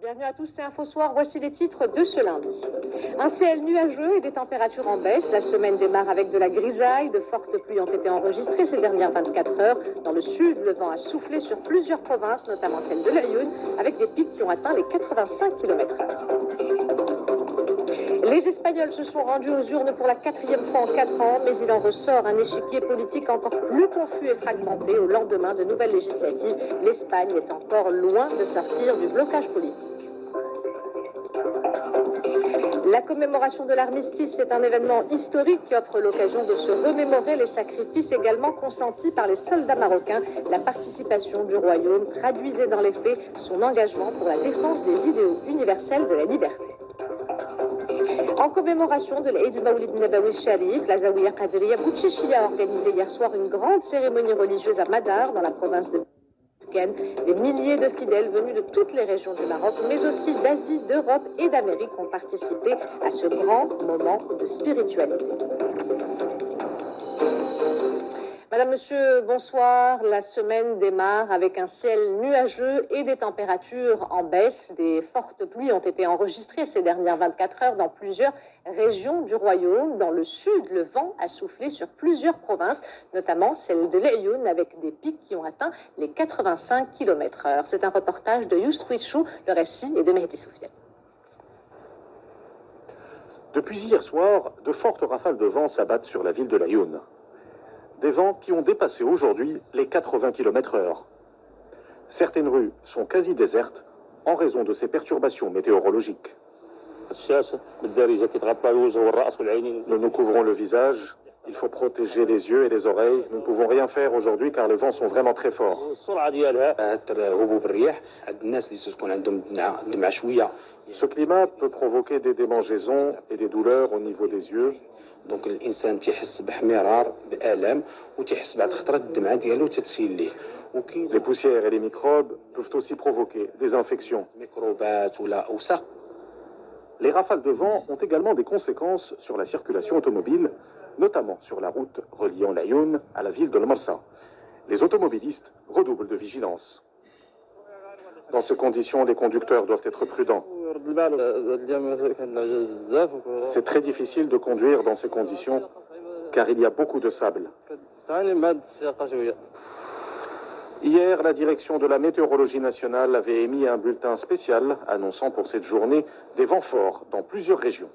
Bienvenue à tous, c'est Info Soir. Voici les titres de ce lundi. Un ciel nuageux et des températures en baisse. La semaine démarre avec de la grisaille. De fortes pluies ont été enregistrées ces dernières 24 heures. Dans le sud, le vent a soufflé sur plusieurs provinces, notamment celle de l'Aïoun, avec des pics qui ont atteint les 85 km/h. Les Espagnols se sont rendus aux urnes pour la 4e fois en 4 ans, mais il en ressort un échiquier politique encore plus confus et fragmenté au lendemain de nouvelles législatives. L'Espagne est encore loin de sortir du blocage politique. La commémoration de l'armistice est un événement historique qui offre l'occasion de se remémorer les sacrifices également consentis par les soldats marocains. La participation du royaume traduisait dans les faits son engagement pour la défense des idéaux universels de la liberté. En commémoration de l'Eid du Maoulid Nabawi Sharif, la Zawiya Qadriya Bouchechia a organisé hier soir une grande cérémonie religieuse à Madar, dans la province de Des milliers de fidèles venus de toutes les régions du Maroc, mais aussi d'Asie, d'Europe et d'Amérique ont participé à ce grand moment de spiritualité. Madame, Monsieur, bonsoir. La semaine démarre avec un ciel nuageux et des températures en baisse. Des fortes pluies ont été enregistrées ces dernières 24 heures dans plusieurs régions du royaume. Dans le sud, le vent a soufflé sur plusieurs provinces, notamment celle de l'Aïoun, avec des pics qui ont atteint les 85 km/h. C'est un reportage de Yousf Wichou. Le récit est de Mehdi Soufiane. Depuis hier soir, de fortes rafales de vent s'abattent sur la ville de l'Aïoun. Des vents qui ont dépassé aujourd'hui les 80 km/h. Certaines rues sont quasi désertes en raison de ces perturbations météorologiques. Nous nous couvrons le visage, il faut protéger les yeux et les oreilles. Nous ne pouvons rien faire aujourd'hui car les vents sont vraiment très forts. Ce climat peut provoquer des démangeaisons et des douleurs au niveau des yeux. Donc الانسان تيحس باحمرار بالام وتيحس بعد خطره الدمعه ديالو تتسيل ليه. Les poussières et les microbes peuvent aussi provoquer des infections. ميكروبات ولا اوساخ. Les rafales de vent ont également des conséquences sur la circulation automobile, notamment sur la route reliant l'Aïoun à la ville de Marsa. Les automobilistes redoublent de vigilance. Dans ces conditions, les conducteurs doivent être prudents. C'est très difficile de conduire dans ces conditions, car il y a beaucoup de sable. Hier, la direction de la météorologie nationale avait émis un bulletin spécial annonçant pour cette journée des vents forts dans plusieurs régions.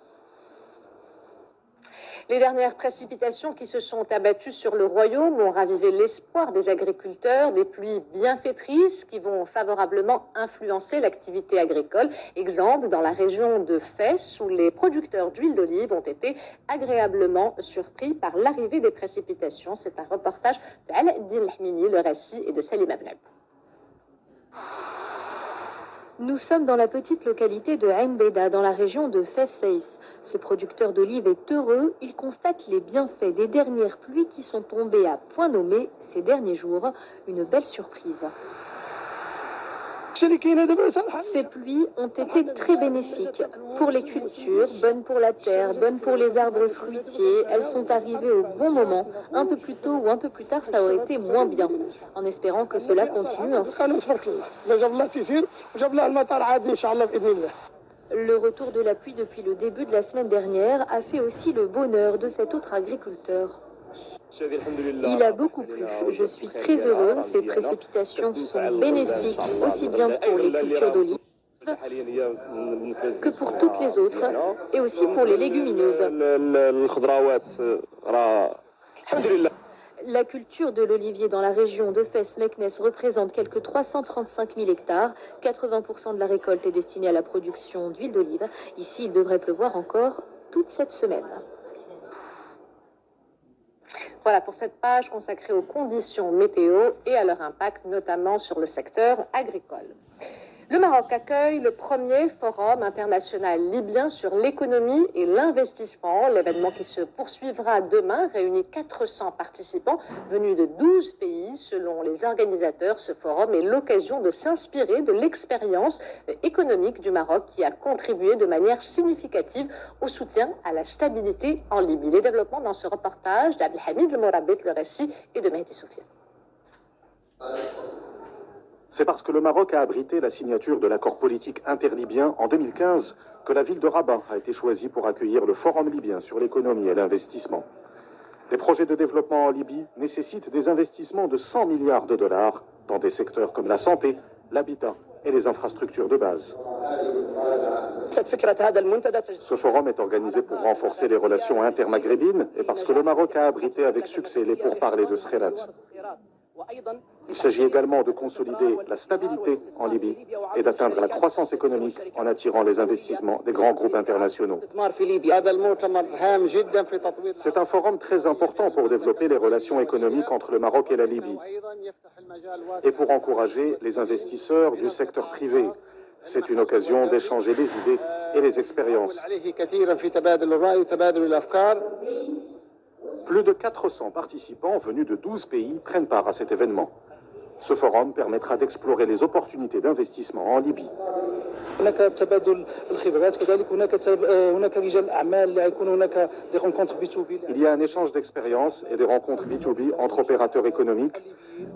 Les dernières précipitations qui se sont abattues sur le royaume ont ravivé l'espoir des agriculteurs, des pluies bienfaitrices qui vont favorablement influencer l'activité agricole. Exemple, dans la région de Fès, où les producteurs d'huile d'olive ont été agréablement surpris par l'arrivée des précipitations. C'est un reportage de Al-Din Lahmini, le récit est de Salim Abnab. Nous sommes dans la petite localité de Ain Beda, dans la région de Fès-Saïs. Ce producteur d'olives est heureux. Il constate les bienfaits des dernières pluies qui sont tombées à point nommé ces derniers jours. Une belle surprise. Ces pluies ont été très bénéfiques pour les cultures, bonnes pour la terre, bonnes pour les arbres fruitiers. Elles sont arrivées au bon moment. Un peu plus tôt ou un peu plus tard, ça aurait été moins bien. En espérant que cela continue ainsi. Le retour de la pluie depuis le début de la semaine dernière a fait aussi le bonheur de cet autre agriculteur. Il a beaucoup plu. Je suis très heureux. Ces précipitations sont bénéfiques aussi bien pour les cultures d'olives que pour toutes les autres et aussi pour les légumineuses. La culture de l'olivier dans la région de Fès-Meknès représente quelques 335 000 hectares. 80% de la récolte est destinée à la production d'huile d'olive. Ici, il devrait pleuvoir encore toute cette semaine. Voilà pour cette page consacrée aux conditions météo et à leur impact, notamment sur le secteur agricole. Le Maroc accueille le premier forum international libyen sur l'économie et l'investissement. L'événement qui se poursuivra demain réunit 400 participants venus de 12 pays. Selon les organisateurs, ce forum est l'occasion de s'inspirer de l'expérience économique du Maroc qui a contribué de manière significative au soutien à la stabilité en Libye. Les développements dans ce reportage d'Abdelhamid El Morabit, le récit, et de Mehdi Soufiane. C'est parce que le Maroc a abrité la signature de l'accord politique interlibyen en 2015 que la ville de Rabat a été choisie pour accueillir le Forum libyen sur l'économie et l'investissement. Les projets de développement en Libye nécessitent des investissements de 100 milliards de dollars dans des secteurs comme la santé, l'habitat et les infrastructures de base. Ce forum est organisé pour renforcer les relations intermaghrébines et parce que le Maroc a abrité avec succès les pourparlers de Skhirat. Il s'agit également de consolider la stabilité en Libye et d'atteindre la croissance économique en attirant les investissements des grands groupes internationaux. C'est un forum très important pour développer les relations économiques entre le Maroc et la Libye et pour encourager les investisseurs du secteur privé. C'est une occasion d'échanger les idées et les expériences. Plus de 400 participants venus de 12 pays prennent part à cet événement. Ce forum permettra d'explorer les opportunités d'investissement en Libye. Il y a un échange d'expériences et des rencontres B2B entre opérateurs économiques.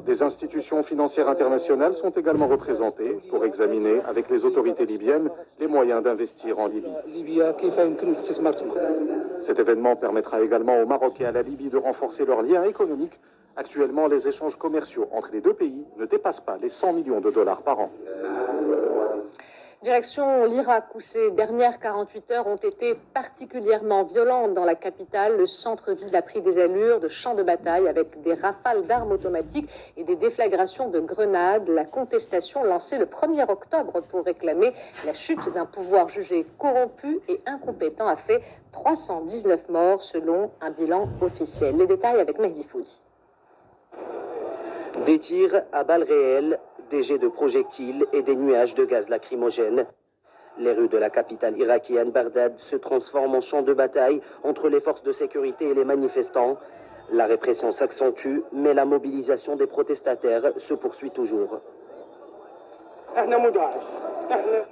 Des institutions financières internationales sont également représentées pour examiner avec les autorités libyennes les moyens d'investir en Libye. Cet événement permettra également au Maroc et à la Libye de renforcer leurs liens économiques. Actuellement, les échanges commerciaux entre les deux pays ne dépassent pas les 100 millions de dollars par an. Direction l'Irak, où ces dernières 48 heures ont été particulièrement violentes dans la capitale. Le centre-ville a pris des allures de champ de bataille avec des rafales d'armes automatiques et des déflagrations de grenades. La contestation lancée le 1er octobre pour réclamer la chute d'un pouvoir jugé corrompu et incompétent a fait 319 morts selon un bilan officiel. Les détails avec Mehdi Foudi. Des tirs à balles réelles, des jets de projectiles et des nuages de gaz lacrymogène. Les rues de la capitale irakienne, Bagdad, se transforment en champ de bataille entre les forces de sécurité et les manifestants. La répression s'accentue, mais la mobilisation des protestataires se poursuit toujours.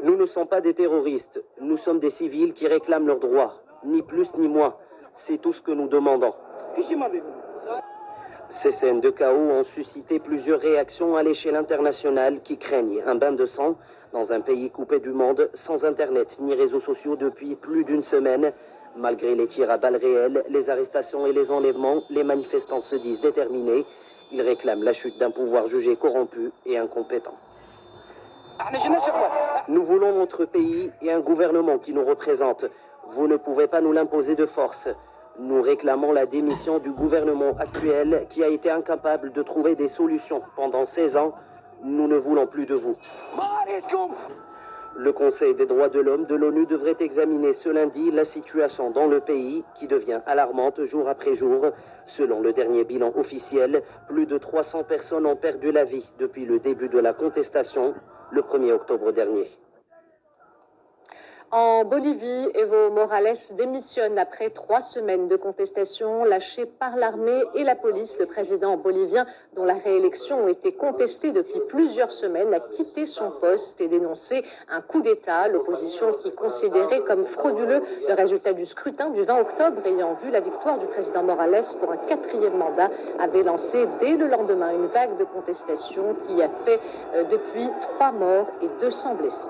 Nous ne sommes pas des terroristes, nous sommes des civils qui réclament leurs droits, ni plus ni moins. C'est tout ce que nous demandons. Ces scènes de chaos ont suscité plusieurs réactions à l'échelle internationale qui craignent un bain de sang dans un pays coupé du monde, sans Internet ni réseaux sociaux depuis plus d'une semaine. Malgré les tirs à balles réelles, les arrestations et les enlèvements, les manifestants se disent déterminés. Ils réclament la chute d'un pouvoir jugé corrompu et incompétent. Nous voulons notre pays et un gouvernement qui nous représente. Vous ne pouvez pas nous l'imposer de force. Nous réclamons la démission du gouvernement actuel qui a été incapable de trouver des solutions pendant 16 ans. Nous ne voulons plus de vous. Le Conseil des droits de l'homme de l'ONU devrait examiner ce lundi la situation dans le pays qui devient alarmante jour après jour. Selon le dernier bilan officiel, plus de 300 personnes ont perdu la vie depuis le début de la contestation, le 1er octobre dernier. En Bolivie, Evo Morales démissionne après 3 semaines de contestation lâchées par l'armée et la police. Le président bolivien, dont la réélection a été contestée depuis plusieurs semaines, a quitté son poste et dénoncé un coup d'État. L'opposition, qui considérait comme frauduleux le résultat du scrutin du 20 octobre, ayant vu la victoire du président Morales pour un 4e mandat, avait lancé dès le lendemain une vague de contestation qui a fait depuis 3 morts et 200 blessés.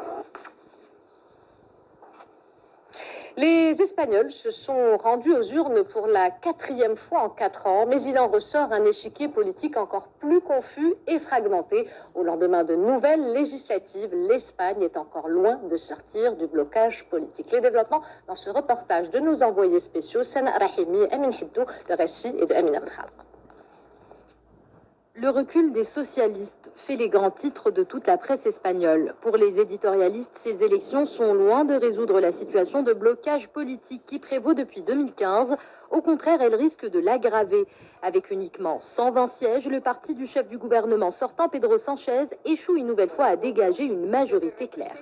Les Espagnols se sont rendus aux urnes pour la 4e fois en 4 ans, mais il en ressort un échiquier politique encore plus confus et fragmenté. Au lendemain de nouvelles législatives, l'Espagne est encore loin de sortir du blocage politique. Les développements dans ce reportage de nos envoyés spéciaux, Sana Rahimi et Amin Hibdou, le récit est de Amin Abdel. Le recul des socialistes fait les grands titres de toute la presse espagnole. Pour les éditorialistes, ces élections sont loin de résoudre la situation de blocage politique qui prévaut depuis 2015. Au contraire, elles risquent de l'aggraver. Avec uniquement 120 sièges, le parti du chef du gouvernement sortant, Pedro Sánchez, échoue une nouvelle fois à dégager une majorité claire.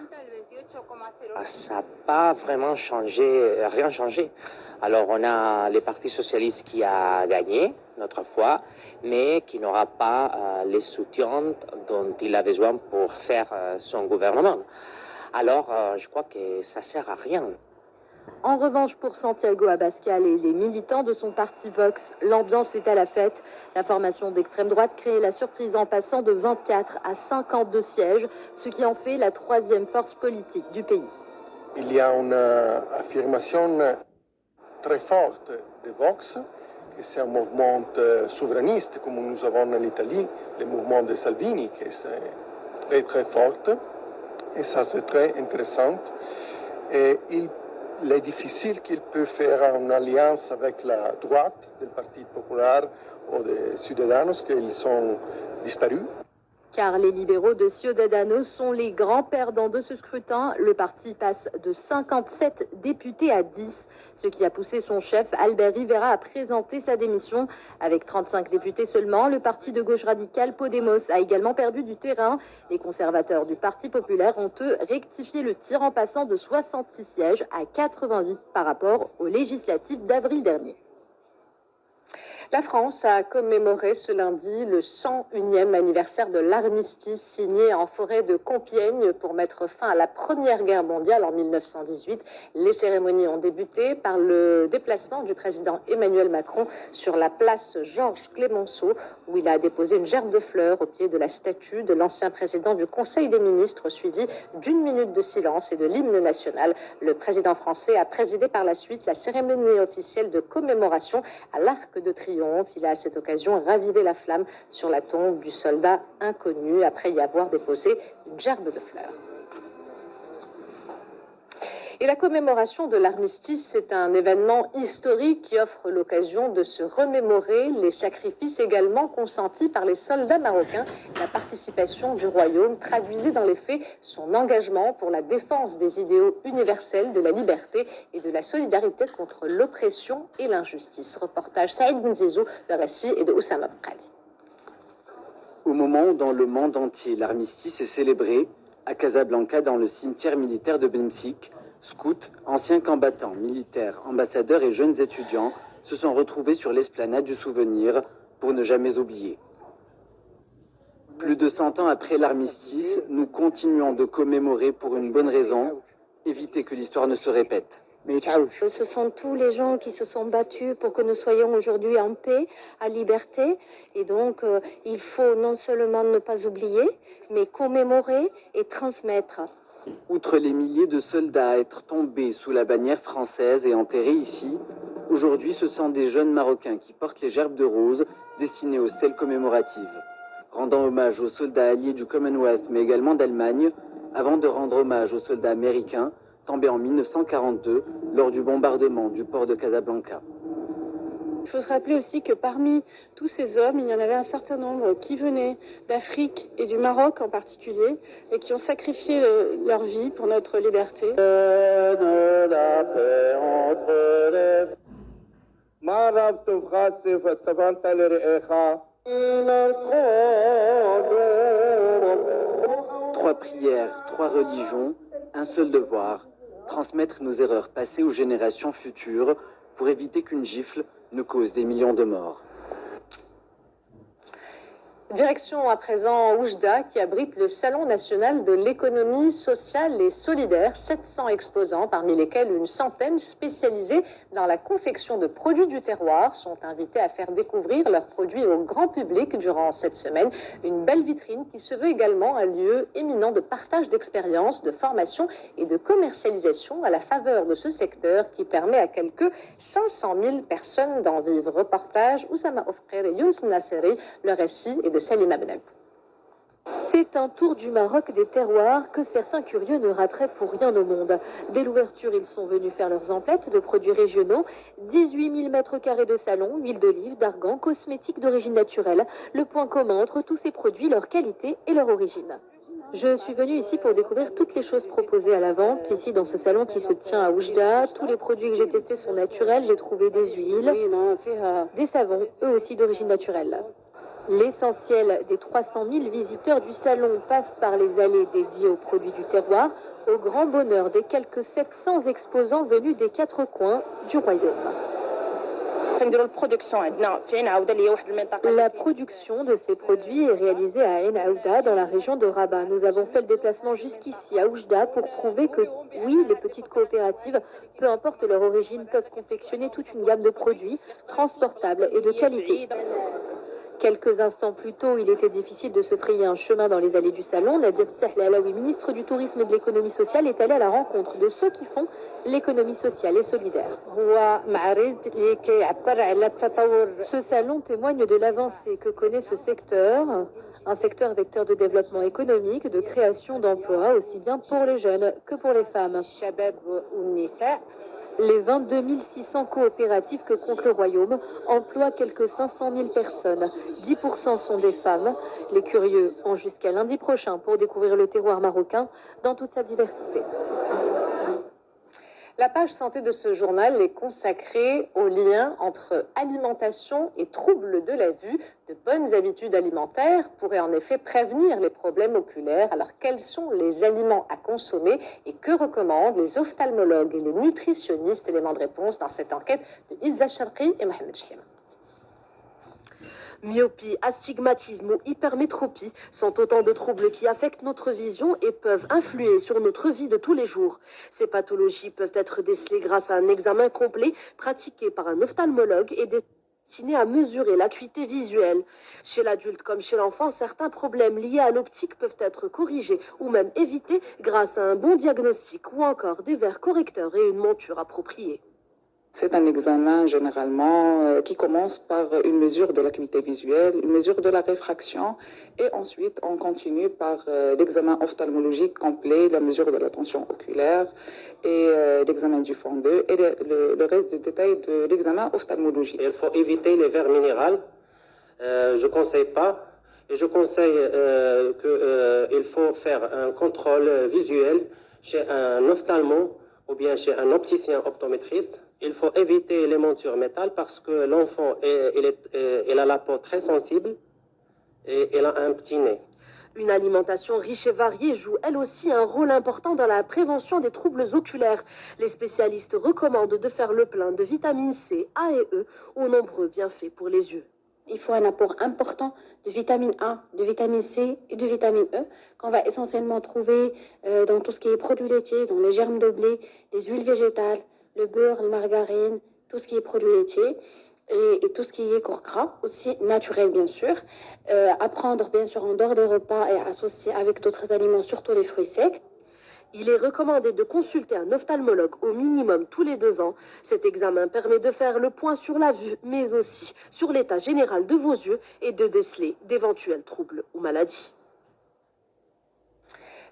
Ça n'a pas vraiment rien changé. Alors on a le Parti socialiste qui a gagné notre fois, mais qui n'aura pas les soutiens dont il a besoin pour faire son gouvernement. Alors je crois que ça ne sert à rien. En revanche, pour Santiago Abascal et les militants de son parti Vox, l'ambiance est à la fête. La formation d'extrême droite crée la surprise en passant de 24 à 52 sièges, ce qui en fait la troisième force politique du pays. Il y a une affirmation très forte de Vox, que c'est un mouvement souverainiste comme nous avons en Italie, le mouvement de Salvini, qui est très très fort, et ça c'est très intéressant. Et il est difficile qu'il peut faire une alliance avec la droite du Parti populaire ou des Ciudadanos, qu'ils sont disparus. Car les libéraux de Ciudadanos sont les grands perdants de ce scrutin. Le parti passe de 57 députés à 10, ce qui a poussé son chef Albert Rivera à présenter sa démission. Avec 35 députés seulement, le parti de gauche radicale Podemos a également perdu du terrain. Les conservateurs du Parti populaire ont eux rectifié le tir en passant de 66 sièges à 88 par rapport aux législatives d'avril dernier. La France a commémoré ce lundi le 101e anniversaire de l'armistice signé en forêt de Compiègne pour mettre fin à la Première Guerre mondiale en 1918. Les cérémonies ont débuté par le déplacement du président Emmanuel Macron sur la place Georges Clémenceau, où il a déposé une gerbe de fleurs au pied de la statue de l'ancien président du Conseil des ministres, suivi d'une minute de silence et de l'hymne national. Le président français a présidé par la suite la cérémonie officielle de commémoration à l'Arc de Triomphe. Il a à cette occasion ravivé la flamme sur la tombe du soldat inconnu après y avoir déposé une gerbe de fleurs. Et la commémoration de l'armistice, c'est un événement historique qui offre l'occasion de se remémorer les sacrifices également consentis par les soldats marocains. La participation du royaume traduisait dans les faits son engagement pour la défense des idéaux universels de la liberté et de la solidarité contre l'oppression et l'injustice. Reportage Saïd Benzizou, le récit est de Oussama Bkrali. Au moment où dans le monde entier l'armistice est célébré, à Casablanca, dans le cimetière militaire de Bemsik, scouts, anciens combattants, militaires, ambassadeurs et jeunes étudiants se sont retrouvés sur l'esplanade du souvenir pour ne jamais oublier. Plus de 100 ans après l'armistice, nous continuons de commémorer pour une bonne raison, éviter que l'histoire ne se répète. Ce sont tous les gens qui se sont battus pour que nous soyons aujourd'hui en paix, en liberté. Et donc, il faut non seulement ne pas oublier, mais commémorer et transmettre. Outre les milliers de soldats à être tombés sous la bannière française et enterrés ici, aujourd'hui ce sont des jeunes Marocains qui portent les gerbes de roses destinées aux stèles commémoratives, rendant hommage aux soldats alliés du Commonwealth mais également d'Allemagne, avant de rendre hommage aux soldats américains tombés en 1942 lors du bombardement du port de Casablanca. Il faut se rappeler aussi que parmi tous ces hommes, il y en avait un certain nombre qui venaient d'Afrique et du Maroc en particulier et qui ont sacrifié leur vie pour notre liberté. La paix entre les... Trois prières, trois religions, un seul devoir, transmettre nos erreurs passées aux générations futures pour éviter qu'une gifle ne cause des millions de morts. Direction à présent Oujda, qui abrite le Salon national de l'économie sociale et solidaire. 700 exposants, parmi lesquels une centaine spécialisés dans la confection de produits du terroir, sont invités à faire découvrir leurs produits au grand public durant cette semaine. Une belle vitrine qui se veut également un lieu éminent de partage d'expériences, de formation et de commercialisation à la faveur de ce secteur qui permet à quelques 500 000 personnes d'en vivre. Reportage Oussama Ofker et Younes Nasseri, le récit est de Salima Benabou. C'est un tour du Maroc des terroirs que certains curieux ne rateraient pour rien au monde. Dès l'ouverture, ils sont venus faire leurs emplettes de produits régionaux. 18 000 mètres carrés de salon, huile d'olive, d'argan, cosmétiques d'origine naturelle. Le point commun entre tous ces produits, leur qualité et leur origine. Je suis venue ici pour découvrir toutes les choses proposées à la vente, ici dans ce salon qui se tient à Oujda. Tous les produits que j'ai testés sont naturels. J'ai trouvé des huiles, des savons, eux aussi d'origine naturelle. L'essentiel des 300 000 visiteurs du salon passe par les allées dédiées aux produits du terroir, au grand bonheur des quelques 700 exposants venus des 4 coins du royaume. La production de ces produits est réalisée à Ain Aouda, dans la région de Rabat. Nous avons fait le déplacement jusqu'ici à Oujda pour prouver que, oui, les petites coopératives, peu importe leur origine, peuvent confectionner toute une gamme de produits transportables et de qualité. Quelques instants plus tôt, il était difficile de se frayer un chemin dans les allées du salon. Nadir Alaoui, ministre du Tourisme et de l'Économie sociale, est allé à la rencontre de ceux qui font l'économie sociale et solidaire. Ce salon témoigne de l'avancée que connaît ce secteur, un secteur vecteur de développement économique, de création d'emplois, aussi bien pour les jeunes que pour les femmes. Les 22 600 coopératives que compte le Royaume emploient quelques 500 000 personnes. 10% sont des femmes. Les curieux ont jusqu'à lundi prochain pour découvrir le terroir marocain dans toute sa diversité. La page santé de ce journal est consacrée au lien entre alimentation et troubles de la vue. De bonnes habitudes alimentaires pourraient en effet prévenir les problèmes oculaires. Alors quels sont les aliments à consommer et que recommandent les ophtalmologues et les nutritionnistes? Éléments de réponse dans cette enquête de Izza Sharqi et Mohamed Chihima. Myopie, astigmatisme ou hypermétropie sont autant de troubles qui affectent notre vision et peuvent influer sur notre vie de tous les jours. Ces pathologies peuvent être décelées grâce à un examen complet pratiqué par un ophtalmologue et destiné à mesurer l'acuité visuelle. Chez l'adulte comme chez l'enfant, certains problèmes liés à l'optique peuvent être corrigés ou même évités grâce à un bon diagnostic ou encore des verres correcteurs et une monture appropriée. C'est un examen généralement qui commence par une mesure de l'acuité visuelle, une mesure de la réfraction et ensuite on continue par l'examen ophtalmologique complet, la mesure de la tension oculaire et l'examen du fond d'œil et le reste du détail de l'examen ophtalmologique. Il faut éviter les verres minéraux, je ne conseille pas. Et je conseille qu'il faut faire un contrôle visuel chez un ophtalmo ou bien chez un opticien optométriste. Il faut éviter les montures métal parce que l'enfant il a la peau très sensible et il a un petit nez. Une alimentation riche et variée joue elle aussi un rôle important dans la prévention des troubles oculaires. Les spécialistes recommandent de faire le plein de vitamines C, A et E aux nombreux bienfaits pour les yeux. Il faut un apport important de vitamine A, de vitamine C et de vitamine E qu'on va essentiellement trouver dans tout ce qui est produits laitiers, dans les germes de blé, les huiles végétales, le beurre, la margarine, tout ce qui est produits laitiers et tout ce qui est court gras, aussi naturel bien sûr. À prendre bien sûr en dehors des repas et associer avec d'autres aliments, surtout les fruits secs. Il est recommandé de consulter un ophtalmologue au minimum tous les 2 ans. Cet examen permet de faire le point sur la vue, mais aussi sur l'état général de vos yeux et de déceler d'éventuels troubles ou maladies.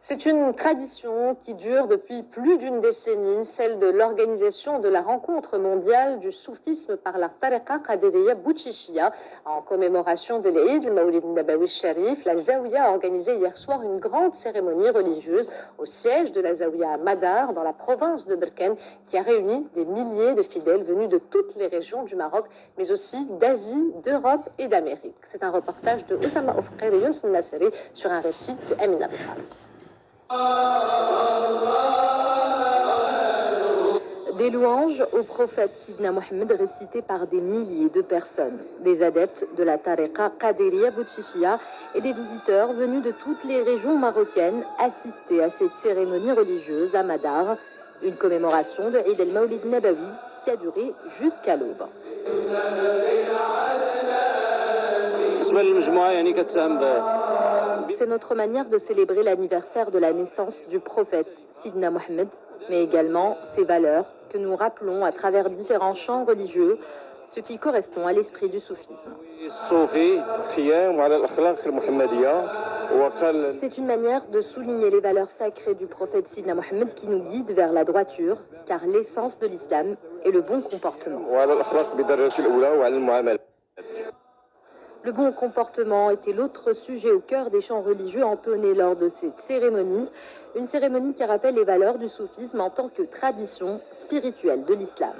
C'est une tradition qui dure depuis plus d'une décennie, celle de l'organisation de la rencontre mondiale du soufisme par la Tariqa Qadiriya Bouchichia. En commémoration de l'Eid, le Maoulid Nabawi Sharif, la Zaouia a organisé hier soir une grande cérémonie religieuse au siège de la Zaouia à Madar, dans la province de Berkane, qui a réuni des milliers de fidèles venus de toutes les régions du Maroc, mais aussi d'Asie, d'Europe et d'Amérique. C'est un reportage de Oussama Ofqir et Younes Nasseri sur un récit de Amina Bifal. Des louanges au prophète Sidna Mohamed récitées par des milliers de personnes, des adeptes de la Tariqa Qadiriya Bouchichia et des visiteurs venus de toutes les régions marocaines assister à cette cérémonie religieuse à Madar, une commémoration de Eid el-Maoulid Nabawi qui a duré jusqu'à l'aube. C'est notre manière de célébrer l'anniversaire de la naissance du prophète Sidna Mohamed, mais également ses valeurs que nous rappelons à travers différents chants religieux, ce qui correspond à l'esprit du soufisme. C'est une manière de souligner les valeurs sacrées du prophète Sidna Mohamed qui nous guide vers la droiture, car l'essence de l'islam est le bon comportement. Le bon comportement était l'autre sujet au cœur des chants religieux entonnés lors de cette cérémonie, une cérémonie qui rappelle les valeurs du soufisme en tant que tradition spirituelle de l'islam.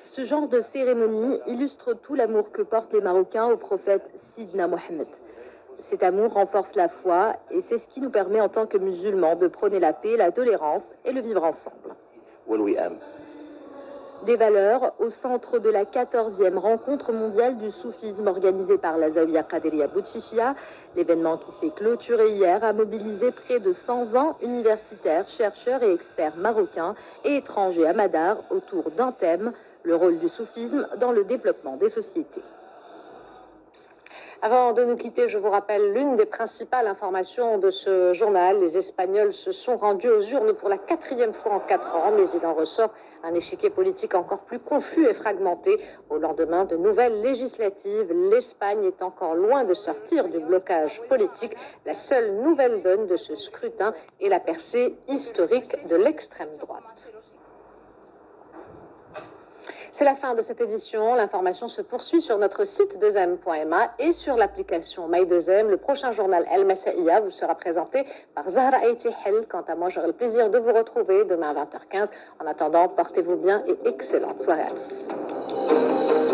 Ce genre de cérémonie illustre tout l'amour que portent les Marocains au prophète Sidna Mohamed. Cet amour renforce la foi et c'est ce qui nous permet en tant que musulmans de prôner la paix, la tolérance et le vivre ensemble. Des valeurs au centre de la 14e rencontre mondiale du soufisme organisée par la Zawiya Qadiriya Boutchichia. L'événement qui s'est clôturé hier a mobilisé près de 120 universitaires, chercheurs et experts marocains et étrangers à Madar autour d'un thème, le rôle du soufisme dans le développement des sociétés. Avant de nous quitter, je vous rappelle l'une des principales informations de ce journal. Les Espagnols se sont rendus aux urnes pour la 4e fois en 4 ans, mais il en ressort un échiquier politique encore plus confus et fragmenté. Au lendemain de nouvelles législatives, l'Espagne est encore loin de sortir du blocage politique. La seule nouvelle donne de ce scrutin est la percée historique de l'extrême droite. C'est la fin de cette édition. L'information se poursuit sur notre site 2m.ma et sur l'application My2M. Le prochain journal El Masaïa vous sera présenté par Zahra Aïtihel. Quant à moi, j'aurai le plaisir de vous retrouver demain à 20h15. En attendant, portez-vous bien et excellente soirée à tous.